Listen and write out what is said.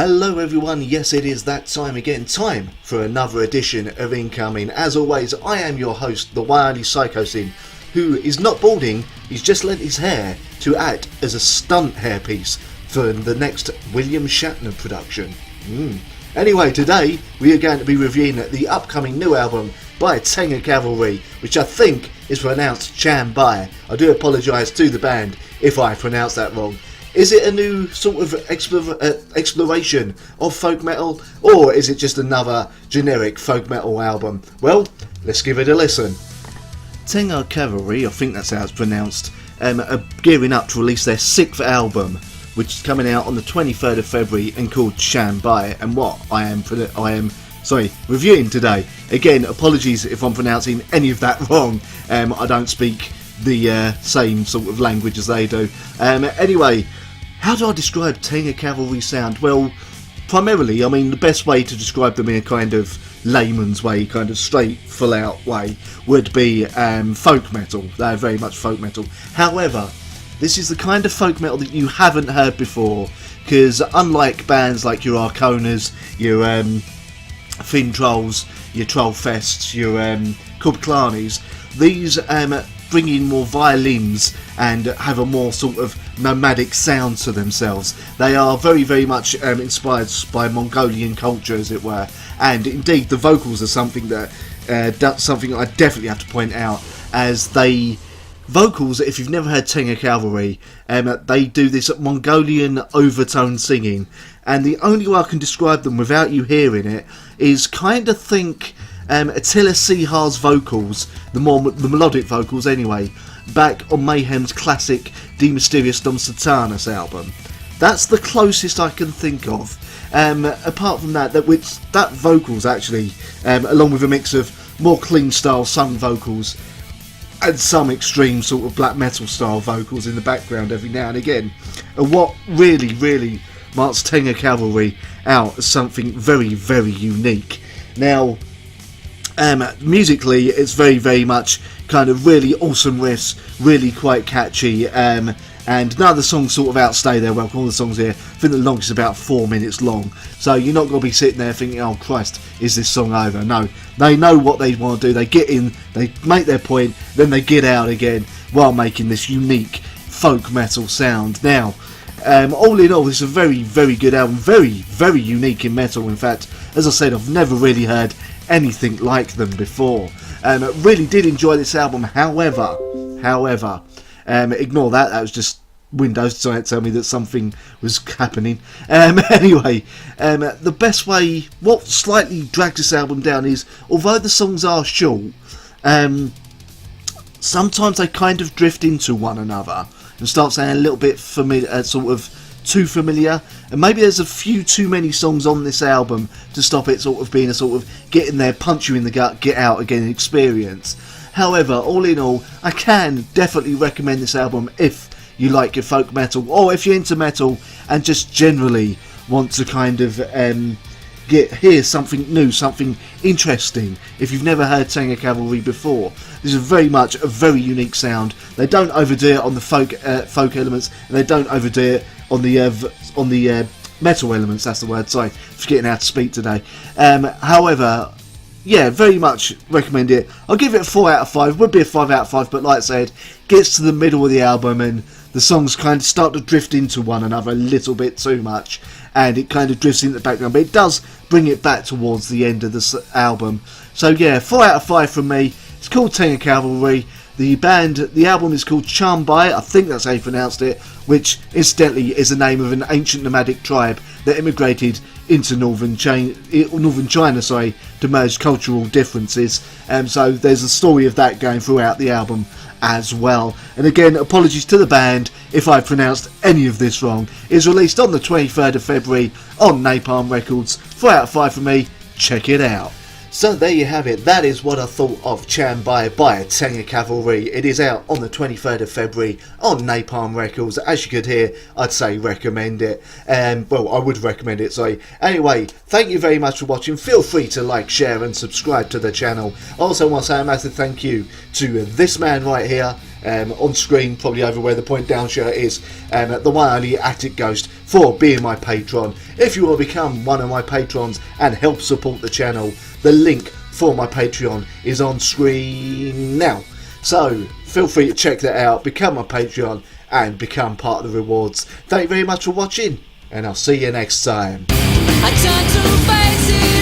Hello everyone, yes it is that time again, time for another edition of Incoming. As always, I am your host, the wily Psychosin, who is not balding, he's just lent his hair to act as a stunt hairpiece for the next William Shatner production. Anyway, today we are going to be reviewing the upcoming new album by Tengger Cavalry, which I think is pronounced Cian. I do apologise to the band if I pronounce that wrong. Is it a new sort of exploration of folk metal, or is it just another generic folk metal album? Well, let's give it a listen. Tengger Cavalry, I think that's how it's pronounced, are gearing up to release their 6th album, which is coming out on the 23rd of February and called Cian, and what I am reviewing today. Again, apologies if I'm pronouncing any of that wrong. I don't speak the same sort of language as they do. Anyway, how do I describe Tengger Cavalry sound? Well, primarily, I mean, the best way to describe them in a kind of layman's way, kind of straight, full out way, would be folk metal. They're very much folk metal. However, this is the kind of folk metal that you haven't heard before, because unlike bands like your Arconas, your Thin Trolls, your Trollfests, your Kubklanis, these bring in more violins and have a more sort of nomadic sound to themselves. They are very, very much inspired by Mongolian culture, as it were, and indeed the vocals are something that something I definitely have to point out, as vocals, if you've never heard Tengger Cavalry, they do this Mongolian overtone singing, and the only way I can describe them without you hearing it is kind of think Attila Sihar's vocals, the melodic vocals anyway, back on Mayhem's classic De Mysteriis Dom Satanas album. That's the closest I can think of. Apart from that vocals actually, along with a mix of more clean style sung vocals and some extreme sort of black metal style vocals in the background every now and again, and what really marks Tengger Cavalry out as something very, very unique. Now, musically, it's very, very much kind of really awesome riffs, really quite catchy, and none of the songs sort of outstay their welcome. All the songs here, I think the longest is about 4 minutes long, so you're not going to be sitting there thinking, oh Christ, is this song over? No, they know what they want to do. They get in, they make their point, then they get out again while making this unique folk metal sound. Now, all in all, it's a very, very good album, very, very unique in metal. In fact, as I said, I've never really heard anything like them before. Really did enjoy this album. However, ignore that. That was just Windows trying to tell me that something was happening. Anyway, the best way, what slightly drags this album down is, although the songs are short, sometimes they kind of drift into one another and start sounding a little bit familiar, sort of too familiar, and maybe there's a few too many songs on this album to stop it sort of being a sort of get in there, punch you in the gut, get out again experience. However, all in all, I can definitely recommend this album if you like your folk metal, or if you're into metal and just generally want to kind of hear something new, something interesting. If you've never heard Tengger Cavalry before, this is very much a very unique sound. They don't overdo it on the folk elements, and they don't overdo it on the metal elements. That's the word. Sorry, forgetting how to speak today. However, yeah, very much recommend it. I'll give it a 4 out of 5. Would be a 5 out of 5, but like I said, gets to the middle of the album and the songs kind of start to drift into one another a little bit too much, and it kind of drifts into the background, but it does bring it back towards the end of the album. So yeah, 4 out of 5 from me. It's called Tengger Cavalry. The album is called Cian, I think that's how you pronounced it, which incidentally is the name of an ancient nomadic tribe that immigrated into northern China to merge cultural differences. So there's a story of that going throughout the album as well. And again, apologies to the band if I pronounced any of this wrong. It's released on the 23rd of February on Napalm Records. 4 out of 5 for me. Check it out. So there you have it. That is what I thought of Cian by Tengger Cavalry. It is out on the 23rd of February on Napalm Records. As you could hear, I'd say recommend it. Well, I would recommend it, sorry. Anyway, thank you very much for watching. Feel free to like, share and subscribe to the channel. I also want to say a massive thank you to this man right here, on screen, probably over where the point down shirt is, the one only Attic Ghost, for being my patron. If you want to become one of my patrons and help support the channel, the link for my Patreon is on screen now. So feel free to check that out, become my Patreon and become part of the rewards. Thank you very much for watching, and I'll see you next time. I turn to face it.